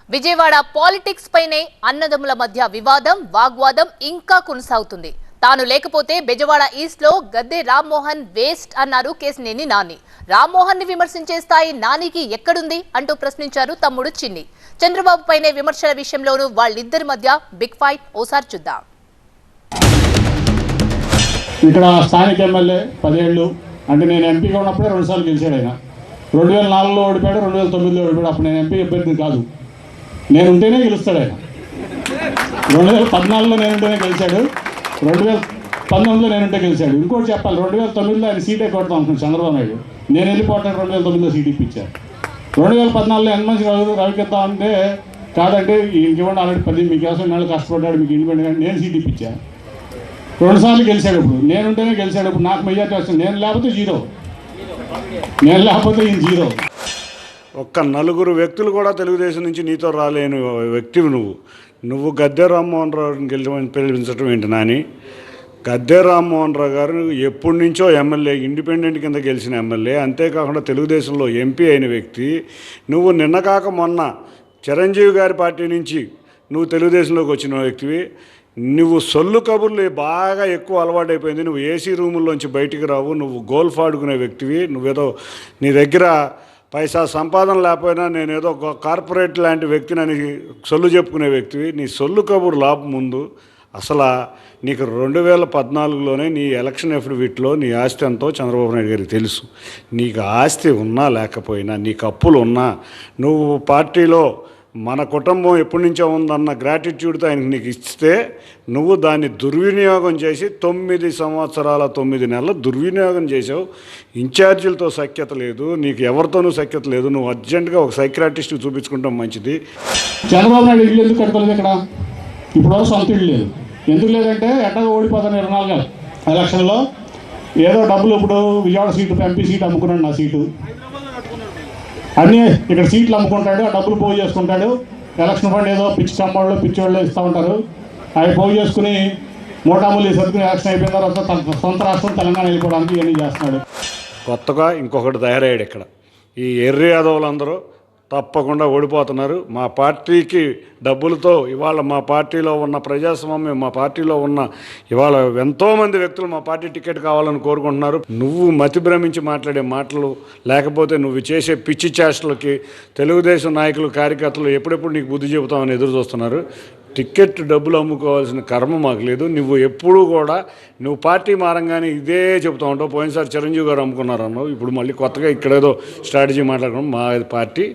Vijayawada politics పైనే అన్నదమ్ముల మధ్య వివాదం వాగ్వాదం ఇంకా కొనసాగుతుంది. తాను లేకపోతే బెజవాడ ఈస్ట్ లో గద్దె రామ్మోహన్ వేస్ట్ అన్నారు కేసినేని నాని. రామ్మోహన్ ని విమర్శించే స్థాయి నానికి ఎక్కడుంది అంటూ ప్రశ్నించారు తమ్ముడు చిన్ని. చంద్రబాబు పైనే విమర్శల విషయంలోనూ వాళ్ళిద్దరి మధ్య బిగ్ ఫైట్. ఓసారి చూద్దాం. ఇక్కడ స్థానిక ఎమ్మెల్యే 10 ఏళ్ళు అంటే నేను ఎంపీగా ఉన్నప్పుడే 2 సార్లు గెలిచాడు ఆయన. 2004లో ఓడిపోయాడు, 2009లో ఓడిపోయాడు. అప్పుడు నేను ఎంపీ అభ్యర్థి కాదు, నేను ఉంటేనే గెలుస్తాడు ఆయన. 2014లో నేనుంటేనే గెలిచాడు, 2019లో నేనుంటే గెలిచాడు. ఇంకోటి చెప్పాలి, 2009లో ఆయన సీటే కొడతాం అనుకున్నాను చంద్రబాబు నాయుడు. నేను వెళ్ళిపోతాను, 2009లో సీట్ ఇప్పించాను. 2014లో మంచి రవికిద్దాం అంటే కాదంటే ఇంకేమంటే ఆల్రెడీ 10 మీకోసం నెలలు కష్టపడ్డాడు, మీకు ఇండిపెండెంట్ నేను సీట్ ఇప్పించాను. 2 సార్లు గెలిచాడు. ఇప్పుడు నేనుంటేనే గెలిచాడు. ఇప్పుడు నాకు మెజార్టీ వస్తుంది. నేను లేకపోతే జీరో, నేను లేకపోతే ఈయన జీరో. ఒక్క 4 వ్యక్తులు కూడా తెలుగుదేశం నుంచి నీతో రాలేని వ్యక్తివి నువ్వు గద్దె రామ్మోహన్ రావుని గెలిపించడం ఏంటి నాని? గద్దె రామ్మోహన్ రావు గారు ఎప్పటి నుంచో ఎమ్మెల్యే, ఇండిపెండెంట్ కింద గెలిచిన ఎమ్మెల్యే, అంతేకాకుండా తెలుగుదేశంలో ఎంపీ అయిన వ్యక్తి. నువ్వు నిన్న కాక మొన్న చిరంజీవి గారి పార్టీ నుంచి నువ్వు తెలుగుదేశంలోకి వచ్చిన వ్యక్తివి. నువ్వు సొల్లు కబుర్లు బాగా ఎక్కువ అలవాటైపోయింది. నువ్వు ఏసీ రూముల్లోంచి బయటికి రావు. నువ్వు గోల్ఫ్ ఆడుకునే వ్యక్తివి. నువ్వేదో నీ దగ్గర పైసా సంపాదన లేకపోయినా నేనేదో కార్పొరేట్ లాంటి వ్యక్తిని అని సొల్లు చెప్పుకునే వ్యక్తివి. నీ సొల్లు కబురు లాభం ముందు అసలు నీకు 2014లోనే నీ ఎలక్షన్ ఎఫిడవిట్లో నీ ఆస్తి ఎంతో చంద్రబాబు నాయుడు గారికి తెలుసు. నీకు ఆస్తి ఉన్నా లేకపోయినా, నీకు అప్పులు ఉన్నా, నువ్వు పార్టీలో మన కుటుంబం ఎప్పటి నుంచో ఉందన్న గ్రాటిట్యూడ్తో ఆయనకి నీకు ఇస్తే నువ్వు దాన్ని దుర్వినియోగం చేసి 9 సంవత్సరాల 9 నెలలు దుర్వినియోగం చేసావు. ఇన్ఛార్జీలతో సఖ్యత లేదు, నీకు ఎవరితోనూ సఖ్యత లేదు. నువ్వు అర్జెంటుగా ఒక సైక్రాటిస్ట్కి చూపించుకుంటాం మంచిది. చంద్రబాబు నాయుడు ఇల్లు ఎందుకు కట్టుకోలేదు ఇక్కడ? ఇప్పుడు సొంత ఇల్లు లేదు. ఎందుకు లేదంటే ఎట్టగా ఓడిపోతాను 24 ఎలక్షన్లో. ఏదో డబ్బులు ఇప్పుడు విజయవాడ సీటు, ఎంపీ సీటు అమ్ముకున్నాడు, నా సీటు. అన్నీ ఇక్కడ సీట్లు అమ్ముకుంటాడు, ఆ డబ్బులు పోగు చేసుకుంటాడు. ఎలక్షన్ ఫండ్ ఏదో పిచ్చి కమ్మోళ్ళు పిచ్చోళ్ళు ఇస్తూ ఉంటారు. అవి పోగు చేసుకుని మూటాములు సర్దుకుని ఎలక్షన్ అయిపోయిన తర్వాత తన సొంత రాష్ట్రం తెలంగాణ వెళ్ళిపోవడానికి ఇవన్నీ చేస్తున్నాడు. కొత్తగా ఇంకొకటి తయారయ్యాడు ఇక్కడ. ఈ ఎర్రి యాదవులందరూ తప్పకుండా ఓడిపోతున్నారు. మా పార్టీకి డబ్బులతో ఇవాళ మా పార్టీలో ఉన్న ప్రజాస్వామ్యం, మా పార్టీలో ఉన్న ఇవాళ ఎంతోమంది వ్యక్తులు మా పార్టీ టికెట్ కావాలని కోరుకుంటున్నారు. నువ్వు మతి భ్రమించి మాట్లాడే మాటలు, లేకపోతే నువ్వు చేసే పిచ్చి చేష్టలకి తెలుగుదేశం నాయకులు, కార్యకర్తలు ఎప్పుడెప్పుడు నీకు బుద్ధి చెబుతామని ఎదురు చూస్తున్నారు. టికెట్ డబ్బులు అమ్ముకోవాల్సిన కర్మ మాకు లేదు. నువ్వు ఎప్పుడూ కూడా నువ్వు పార్టీ మారంగానే ఇదే చెబుతూ ఉంటావు. పోయినసారి చిరంజీవి గారు అమ్ముకున్నారు అన్నావు, ఇప్పుడు మళ్ళీ కొత్తగా ఇక్కడేదో స్ట్రాటజీ మాట్లాడుకున్నాం. మా పార్టీ